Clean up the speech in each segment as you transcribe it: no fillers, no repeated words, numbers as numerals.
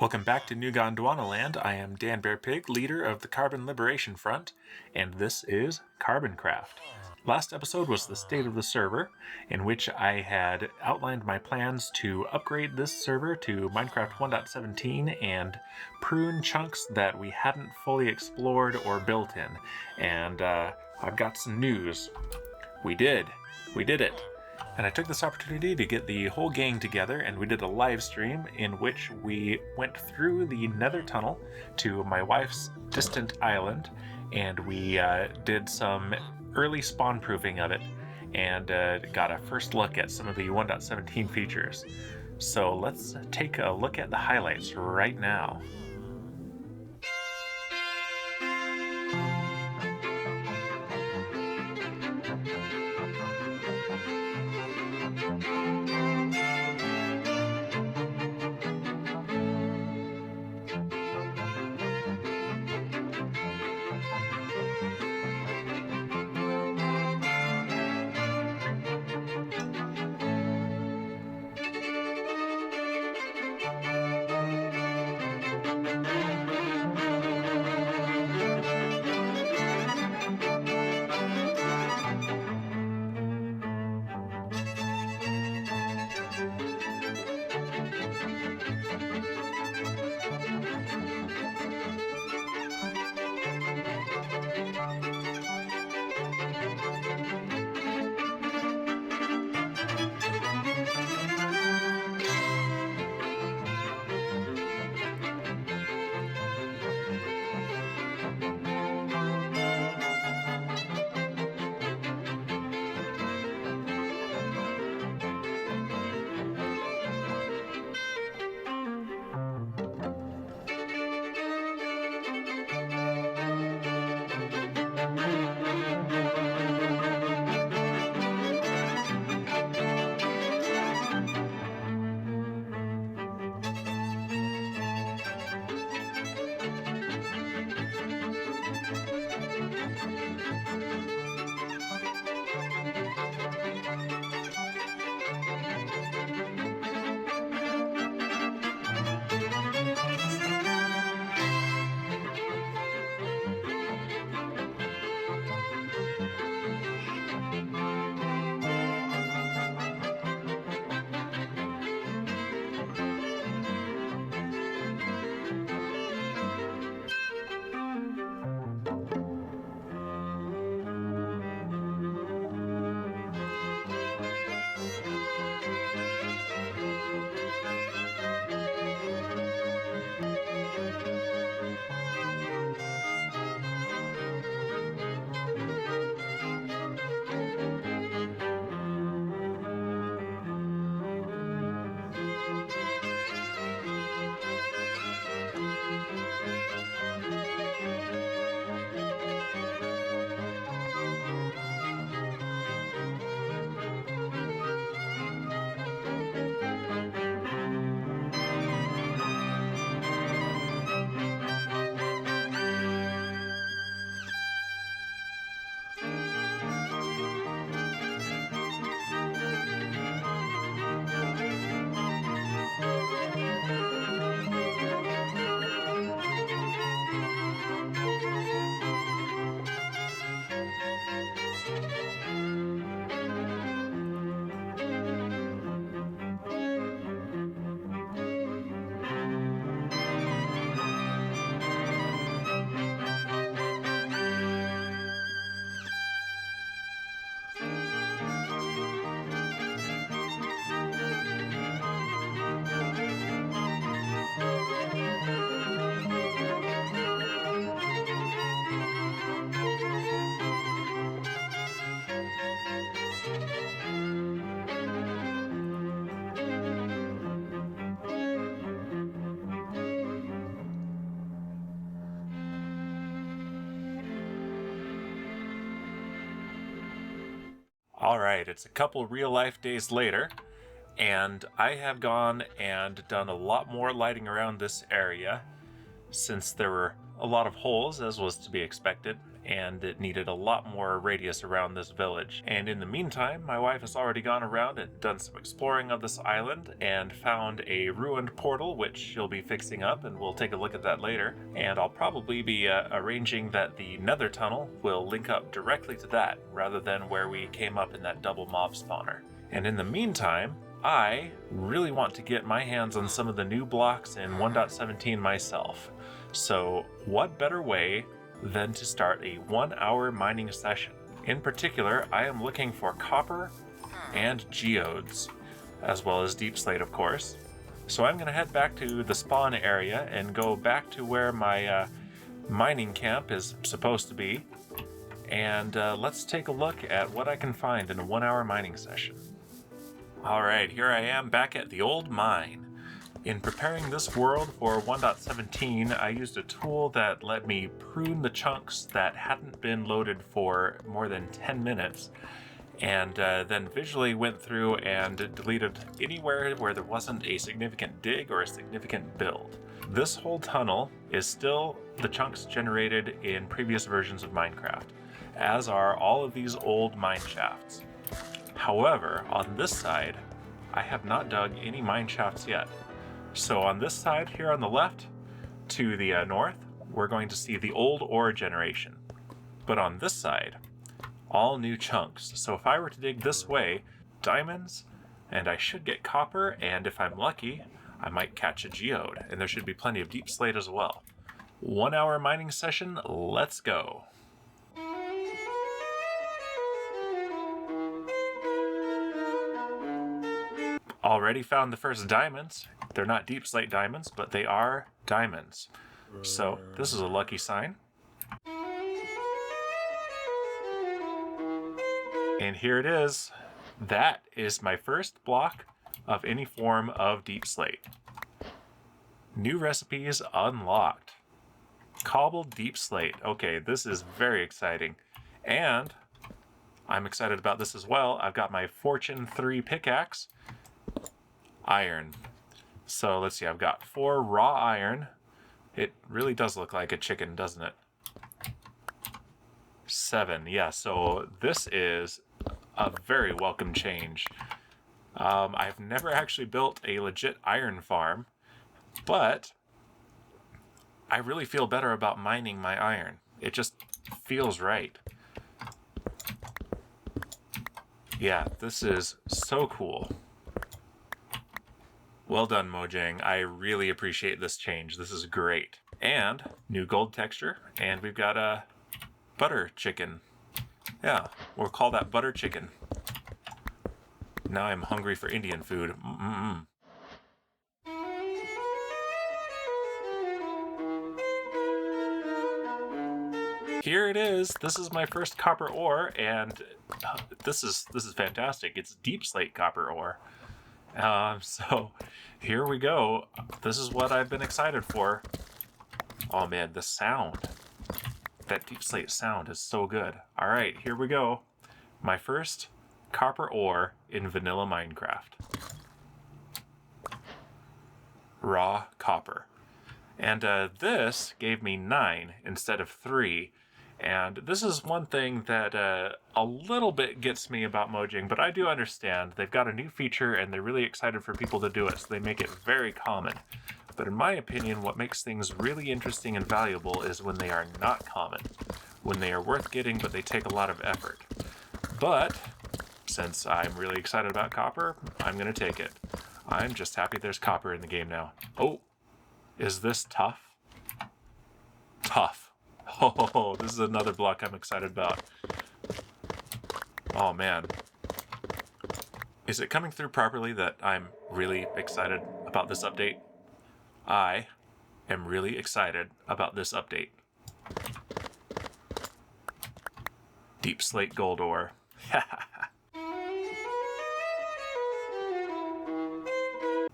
Welcome back to New Gondwanaland. I am Dan Bear Pig, leader of the Carbon Liberation Front, and this is CarbonCraft. Last episode was the state of the server, in which I had outlined my plans to upgrade this server to Minecraft 1.17 and prune chunks that we hadn't fully explored or built in. And I've got some news. We did it. And I took this opportunity to get the whole gang together, and we did a live stream in which we went through the Nether Tunnel to my wife's distant island, and we did some early spawn proofing of it, and got a first look at some of the 1.17 features. So let's take a look at the highlights right now. Alright, it's a couple real-life days later, and I have gone and done a lot more lighting around this area, since there were a lot of holes, as was to be expected, and it needed a lot more radius around this village. And in the meantime, my wife has already gone around and done some exploring of this island and found a ruined portal, which she'll be fixing up, and we'll take a look at that later. And I'll probably be arranging that the Nether Tunnel will link up directly to that, rather than where we came up in that double mob spawner. And in the meantime, I really want to get my hands on some of the new blocks in 1.17 myself. So what better way than to start a 1-hour mining session? In particular, I am looking for copper and geodes, as well as deepslate, of course. So I'm going to head back to the spawn area and go back to where my mining camp is supposed to be. And let's take a look at what I can find in a 1-hour mining session. Alright, here I am back at the old mine. In preparing this world for 1.17, I used a tool that let me prune the chunks that hadn't been loaded for more than 10 minutes, and then visually went through and deleted anywhere where there wasn't a significant dig or a significant build. This whole tunnel is still the chunks generated in previous versions of Minecraft, as are all of these old mine shafts. However, on this side, I have not dug any mine shafts yet. So on this side here on the left, to the north, we're going to see the old ore generation. But on this side, all new chunks. So if I were to dig this way, diamonds, and I should get copper, and if I'm lucky, I might catch a geode. And there should be plenty of deep slate as well. 1-hour mining session, let's go. Already found the first diamonds. They're not deep slate diamonds, but they are diamonds. So this is a lucky sign. And here it is. That is my first block of any form of deep slate. New recipes unlocked. Cobbled deep slate. Okay, this is very exciting. And I'm excited about this as well. I've got my Fortune 3 pickaxe. Iron. So let's see, I've got 4 raw iron. It really does look like a chicken, doesn't it? 7, yeah, so this is a very welcome change. I've never actually built a legit iron farm, but I really feel better about mining my iron. It just feels right. Yeah, this is so cool. Well done, Mojang. I really appreciate this change. This is great. And new gold texture, and we've got a butter chicken. Yeah, we'll call that butter chicken. Now I'm hungry for Indian food. Here it is. This is my first copper ore, and this is fantastic. It's deep slate copper ore. So here we go. This is what I've been excited for. Oh man, the sound. That deep slate sound is so good. All right, here we go. My first copper ore in vanilla Minecraft. Raw copper. And this gave me 9 instead of 3. And this is one thing that a little bit gets me about Mojang, but I do understand. They've got a new feature and they're really excited for people to do it, so they make it very common. But in my opinion, what makes things really interesting and valuable is when they are not common, when they are worth getting, but they take a lot of effort. But since I'm really excited about copper, I'm going to take it. I'm just happy there's copper in the game now. Oh, is this tough? Tough. Oh, this is another block I'm excited about. Oh man. Is it coming through properly that I'm really excited about this update? I am really excited about this update. Deep slate gold ore.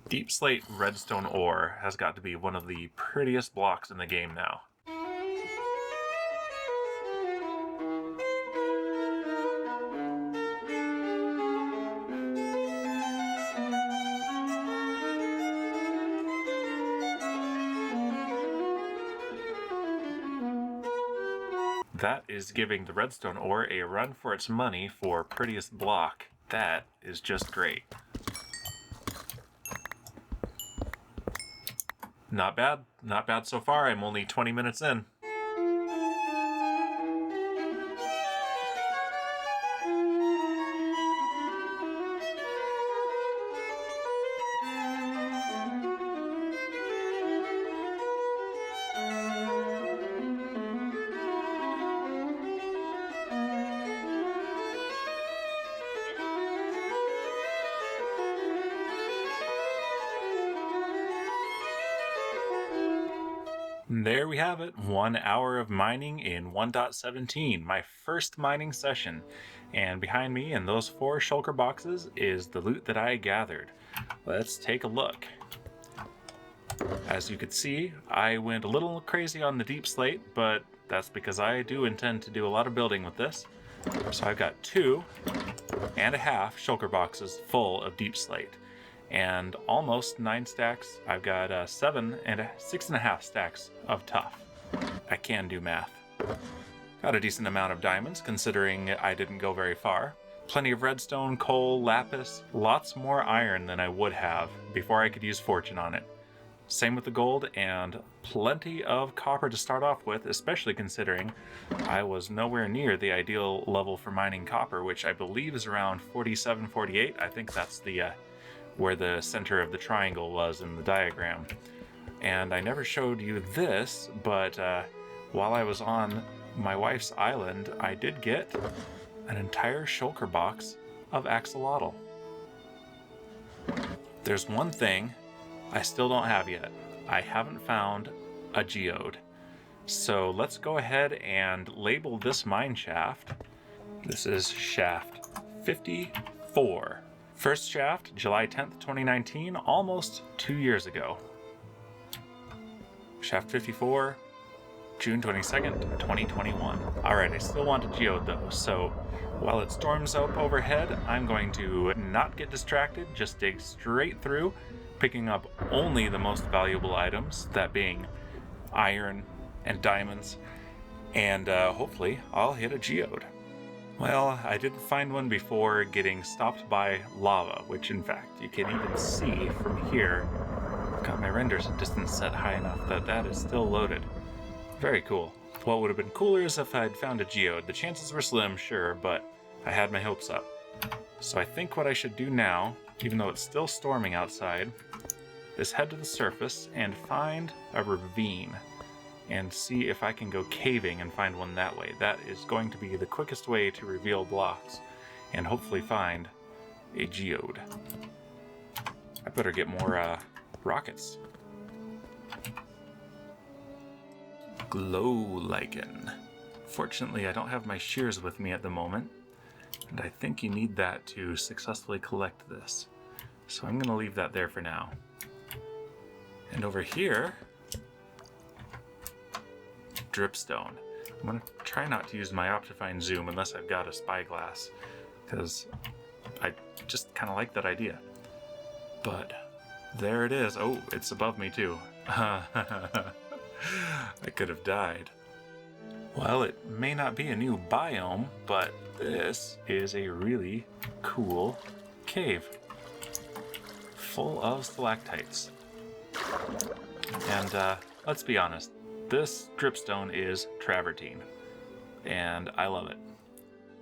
Deep slate redstone ore has got to be one of the prettiest blocks in the game now. That is giving the redstone ore a run for its money for prettiest block. That is just great. Not bad. Not bad so far. I'm only 20 minutes in. There we have it, 1 hour of mining in 1.17, my first mining session. And behind me in those 4 shulker boxes is the loot that I gathered. Let's take a look. As you can see, I went a little crazy on the deep slate, but that's because I do intend to do a lot of building with this. So I've got 2.5 shulker boxes full of deep slate. And almost 9 stacks. I've got 6.5 stacks of tough. I can do math. Got a decent amount of diamonds, considering I didn't go very far. Plenty of redstone, coal, lapis, lots more iron than I would have before I could use fortune on it. Same with the gold, and plenty of copper to start off with, especially considering I was nowhere near the ideal level for mining copper, which I believe is around 47, 48. I think that's the where the center of the triangle was in the diagram. And I never showed you this, but while I was on my wife's island, I did get an entire shulker box of axolotl. There's one thing I still don't have yet. I haven't found a geode. So let's go ahead and label this mine shaft. This is shaft 54. First shaft, July 10th, 2019, almost 2 years ago. Shaft 54, June 22nd, 2021. Alright, I still want a geode though, so while it storms up overhead, I'm going to not get distracted, just dig straight through, picking up only the most valuable items, that being iron and diamonds, and hopefully I'll hit a geode. Well, I didn't find one before getting stopped by lava, which in fact you can even see from here. I've got my render distance set high enough that that is still loaded. Very cool. What would have been cooler is if I'd found a geode. The chances were slim, sure, but I had my hopes up. So I think what I should do now, even though it's still storming outside, is head to the surface and find a ravine and see if I can go caving and find one that way. That is going to be the quickest way to reveal blocks and hopefully find a geode. I better get more rockets. Glow lichen. Fortunately, I don't have my shears with me at the moment, and I think you need that to successfully collect this. So I'm going to leave that there for now. And over here, dripstone. I'm going to try not to use my Optifine zoom unless I've got a spyglass, because I just kind of like that idea. But there it is. Oh, it's above me too. I could have died. Well, it may not be a new biome, but this is a really cool cave full of stalactites. And let's be honest, this dripstone is travertine, and I love it.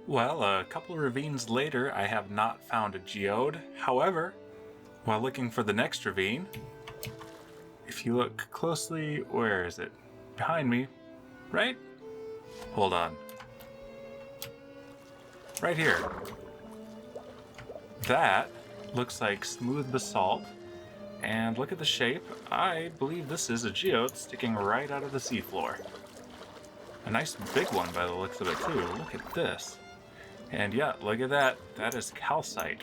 Well, a couple of ravines later, I have not found a geode. However, while looking for the next ravine, if you look closely, where is it? Behind me, right? Hold on. Right here. That looks like smooth basalt. And look at the shape. I believe this is a geode sticking right out of the seafloor. A nice big one by the looks of it too. Look at this. And yeah, look at that. That is calcite.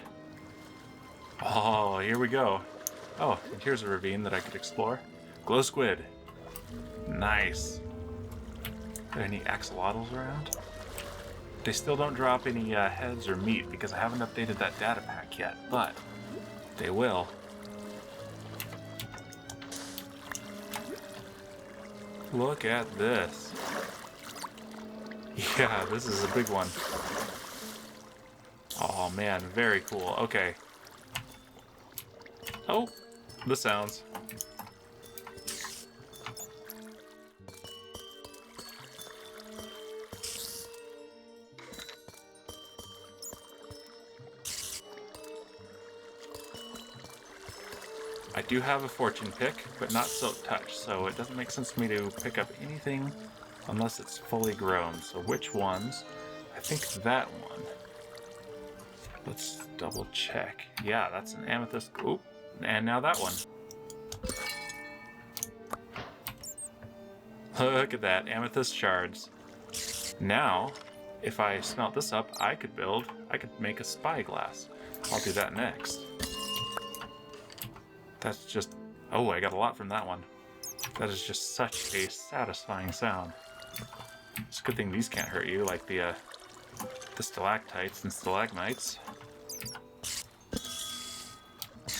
Oh, here we go. Oh, and here's a ravine that I could explore. Glow squid. Nice. Are there any axolotls around? They still don't drop any heads or meat because I haven't updated that data pack yet, but they will. Look at this. Yeah, this is a big one. Oh man, very cool. Okay. Oh, the sounds. I do have a fortune pick, but not silk touch, so it doesn't make sense to me to pick up anything unless it's fully grown. So which ones? I think that one. Let's double check. Yeah, that's an amethyst. Oop, and now that one. Look at that, amethyst shards. Now, if I smelt this up, I could make a spyglass. I'll do that next. That's just, oh, I got a lot from that one. That is just such a satisfying sound. It's a good thing these can't hurt you, like the stalactites and stalagmites.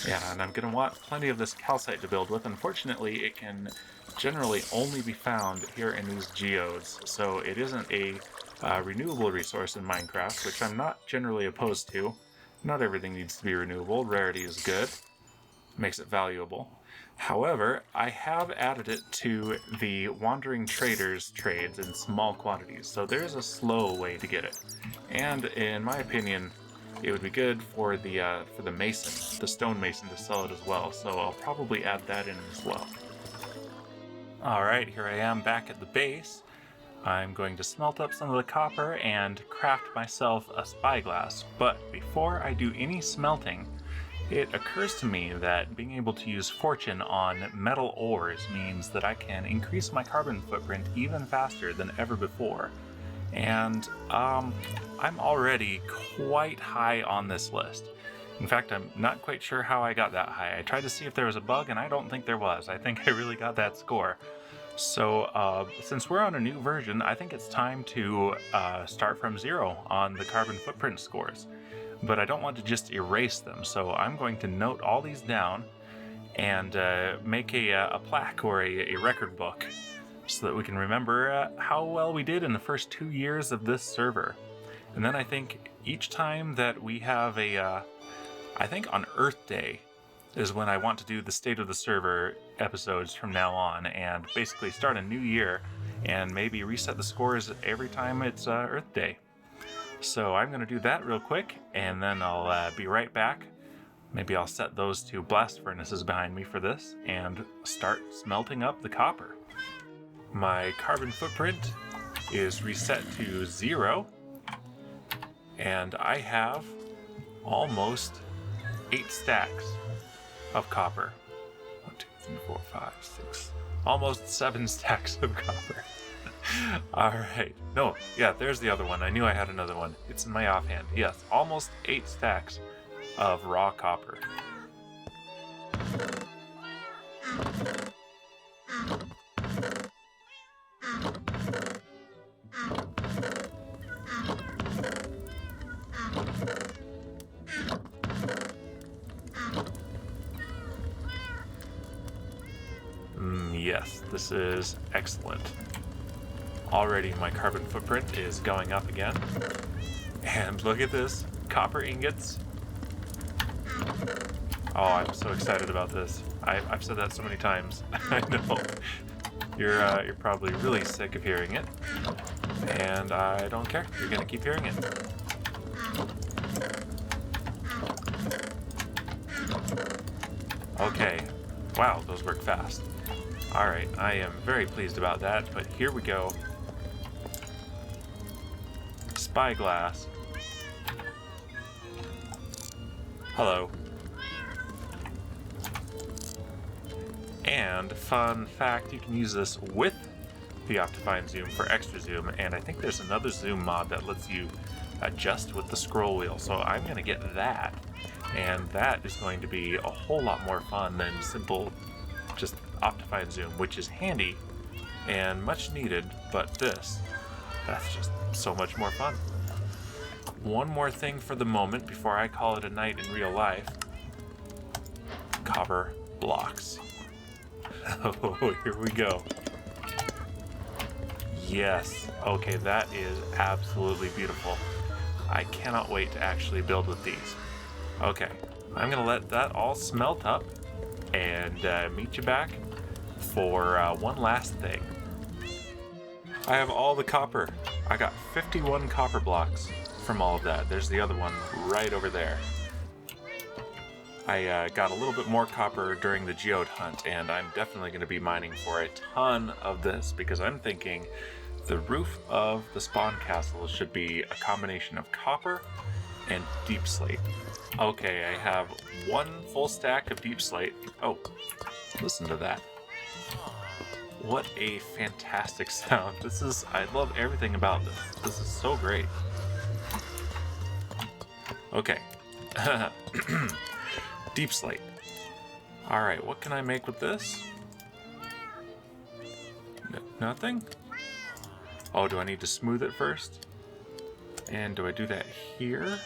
Yeah, and I'm gonna want plenty of this calcite to build with. Unfortunately, it can generally only be found here in these geodes, so it isn't a renewable resource in Minecraft, which I'm not generally opposed to. Not everything needs to be renewable. Rarity is good. Makes it valuable. However, I have added it to the Wandering Traders trades in small quantities, so there's a slow way to get it. And in my opinion, it would be good for the mason, the stone mason, to sell it as well, so I'll probably add that in as well. Alright, here I am back at the base. I'm going to smelt up some of the copper and craft myself a spyglass, but before I do any smelting, it occurs to me that being able to use fortune on metal ores means that I can increase my carbon footprint even faster than ever before. And I'm already quite high on this list. In fact, I'm not quite sure how I got that high. I tried to see if there was a bug, and I don't think there was. I think I really got that score. So since we're on a new version, I think it's time to start from zero on the carbon footprint scores. But I don't want to just erase them, so I'm going to note all these down and make a plaque or a record book so that we can remember how well we did in the first 2 years of this server. And then I think each time that we have I think on Earth Day is when I want to do the State of the Server episodes from now on, and basically start a new year and maybe reset the scores every time it's Earth Day. So I'm going to do that real quick, and then I'll be right back. Maybe I'll set those two blast furnaces behind me for this, and start smelting up the copper. My carbon footprint is reset to 0, and I have almost 8 stacks of copper. 1, 2, 3, 4, 5, 6, almost 7 stacks of copper. Alright, no, yeah, there's the other one. I knew I had another one. It's in my offhand. Yes, almost 8 stacks of raw copper. Yes, this is excellent. Already my carbon footprint is going up again. And look at this, copper ingots. Oh, I'm so excited about this. I've said that so many times. I know. You're probably really sick of hearing it. And I don't care. You're gonna keep hearing it. Okay. Wow, those work fast. Alright, I am very pleased about that, but here we go. Spyglass. Hello. And fun fact, you can use this with the Optifine Zoom for extra zoom, and I think there's another zoom mod that lets you adjust with the scroll wheel, so I'm going to get that, and that is going to be a whole lot more fun than simple just Optifine Zoom, which is handy and much needed, but that's just so much more fun. One more thing for the moment before I call it a night in real life. Copper blocks. Oh, here we go. Yes. Okay, that is absolutely beautiful. I cannot wait to actually build with these. Okay, I'm gonna let that all smelt up and meet you back for one last thing. I have all the copper. I got 51 copper blocks from all of that. There's the other one right over there. I got a little bit more copper during the Geode Hunt, and I'm definitely going to be mining for a ton of this because I'm thinking the roof of the spawn castle should be a combination of copper and deepslate. Okay, I have one full stack of deepslate. Oh, listen to that. What a fantastic sound. I love everything about this. This is so great. Okay. Deepslate. Alright, what can I make with this? Nothing? Oh, do I need to smooth it first? And do I do that here?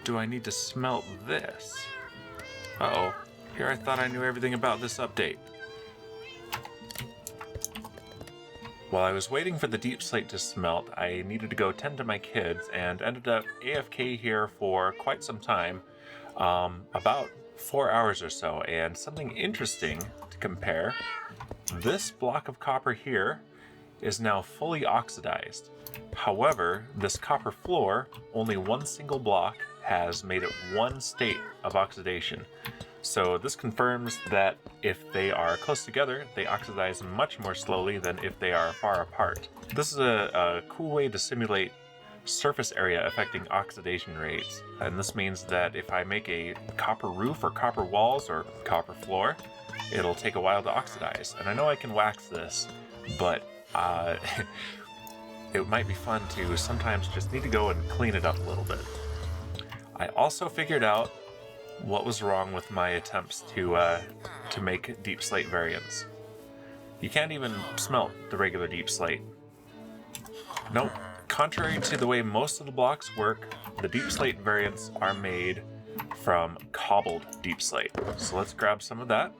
Do I need to smelt this? Uh-oh. Here I thought I knew everything about this update. While I was waiting for the deepslate to smelt, I needed to go tend to my kids and ended up AFK here for quite some time, about 4 hours or so. And something interesting to compare, this block of copper here is now fully oxidized. However, this copper floor, only one single block, has made it one state of oxidation. So this confirms that if they are close together, they oxidize much more slowly than if they are far apart. This is a cool way to simulate surface area affecting oxidation rates. And this means that if I make a copper roof or copper walls or copper floor, it'll take a while to oxidize. And I know I can wax this, but it might be fun to sometimes just need to go and clean it up a little bit. I also figured out what was wrong with my attempts to make deepslate variants. You can't even smelt the regular deepslate. Nope. Contrary to the way most of the blocks work, the deepslate variants are made from cobbled deepslate. So let's grab some of that.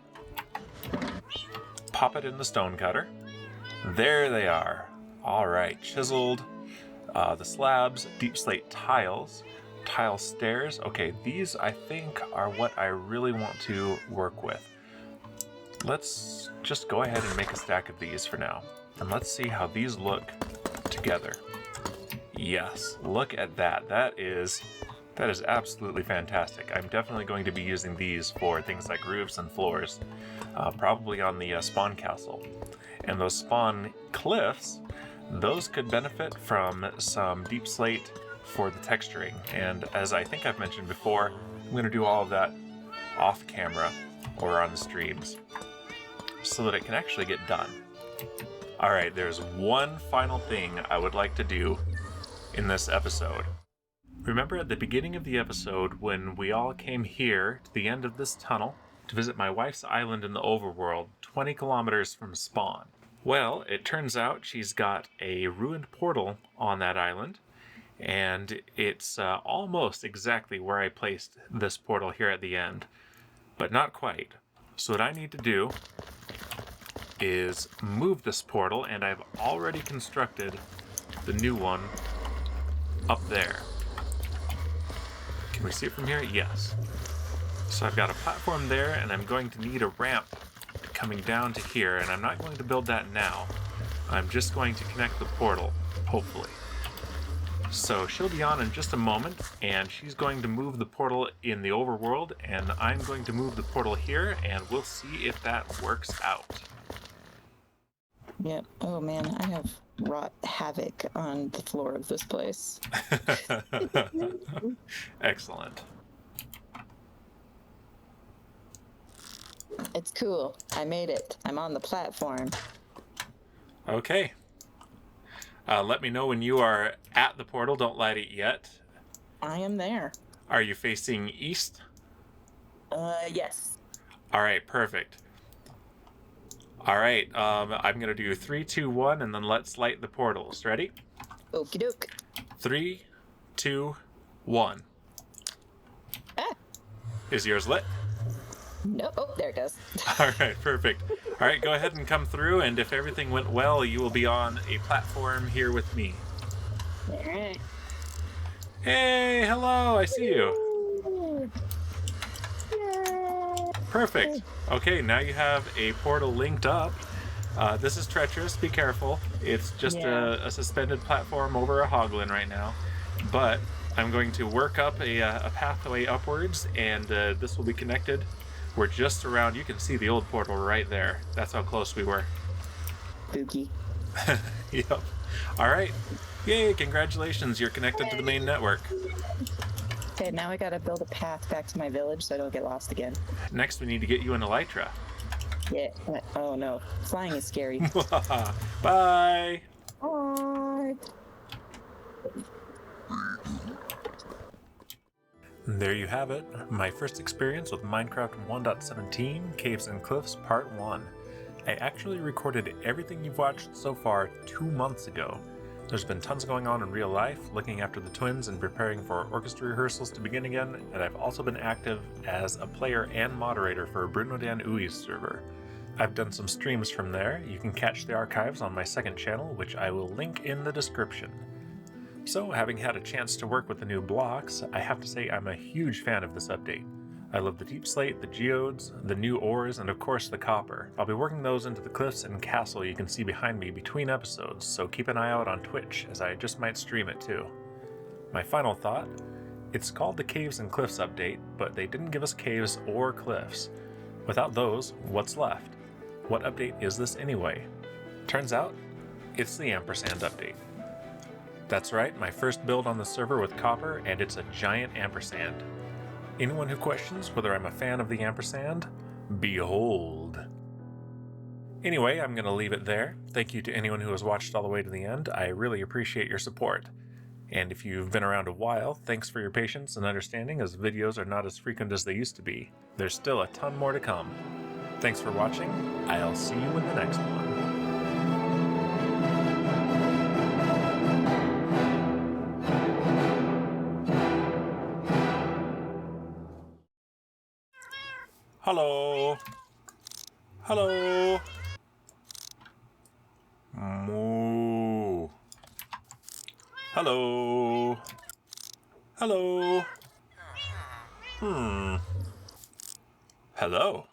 Pop it in the stone cutter. There they are. All right, chiseled. The slabs, deepslate tiles. Tile stairs. Okay, these I think are what I really want to work with. Let's just go ahead and make a stack of these for now. And let's see how these look together. Yes, look at that. That is absolutely fantastic. I'm definitely going to be using these for things like roofs and floors, probably on the spawn castle. And those spawn cliffs, those could benefit from some deepslate for the texturing. And as I think I've mentioned before, I'm going to do all of that off camera or on the streams so that it can actually get done. Alright, there's one final thing I would like to do in this episode. Remember at the beginning of the episode when we all came here to the end of this tunnel to visit my wife's island in the overworld, 20 kilometers from spawn? Well, it turns out she's got a ruined portal on that island, and it's almost exactly where I placed this portal here at the end, but not quite. So what I need to do is move this portal, and I've already constructed the new one up there. Can we see it from here? Yes. So I've got a platform there, and I'm going to need a ramp coming down to here, and I'm not going to build that now. I'm just going to connect the portal, hopefully. So she'll be on in just a moment, and she's going to move the portal in the overworld, and I'm going to move the portal here, and we'll see if that works out. Yep. Oh man, I have wrought havoc on the floor of this place. Excellent. It's cool. I made it. I'm on the platform. Okay. Let me know when you are at the portal. Don't light it yet. I am there. Are you facing east? Yes. All right, perfect. All right, I'm going to do 3, 2, 1, and then let's light the portals. Ready? Okie doke. 3, 2, 1. Ah. Is yours lit? No. Oh, there it goes. All right, perfect. All right, go ahead and come through, and if everything went well, you will be on a platform here with me. All right. Hey, hello, I see you. Yay. Perfect. Okay, now you have a portal linked up. This is treacherous, be careful. It's just Yeah. a suspended platform over a hoglin right now. But I'm going to work up a pathway upwards, and this will be connected. We're just around, you can see the old portal right there. That's how close we were. Spooky. Yep. All right. Yay, congratulations, you're connected to the main network. Okay, now I gotta build a path back to my village so I don't get lost again. Next, we need to get you an elytra. Yeah. Oh no, flying is scary. Bye. Bye. There you have it, my first experience with Minecraft 1.17 Caves and Cliffs Part 1. I actually recorded everything you've watched so far 2 months ago. There's been tons going on in real life, looking after the twins and preparing for orchestra rehearsals to begin again, and I've also been active as a player and moderator for Bruno Dan Ui's server. I've done some streams from there. You can catch the archives on my second channel, which I will link in the description. So, having had a chance to work with the new blocks, I have to say I'm a huge fan of this update. I love the Deepslate, the Geodes, the new ores, and of course the copper. I'll be working those into the cliffs and castle you can see behind me between episodes, so keep an eye out on Twitch, as I just might stream it too. My final thought, it's called the Caves and Cliffs update, but they didn't give us caves or cliffs. Without those, what's left? What update is this anyway? Turns out, it's the ampersand update. That's right, my first build on the server with copper, and it's a giant ampersand. Anyone who questions whether I'm a fan of the ampersand, behold. Anyway, I'm going to leave it there. Thank you to anyone who has watched all the way to the end. I really appreciate your support. And if you've been around a while, thanks for your patience and understanding, as videos are not as frequent as they used to be. There's still a ton more to come. Thanks for watching. I'll see you in the next one. Hello. Hello. Moo. Hello. Hello. Hello.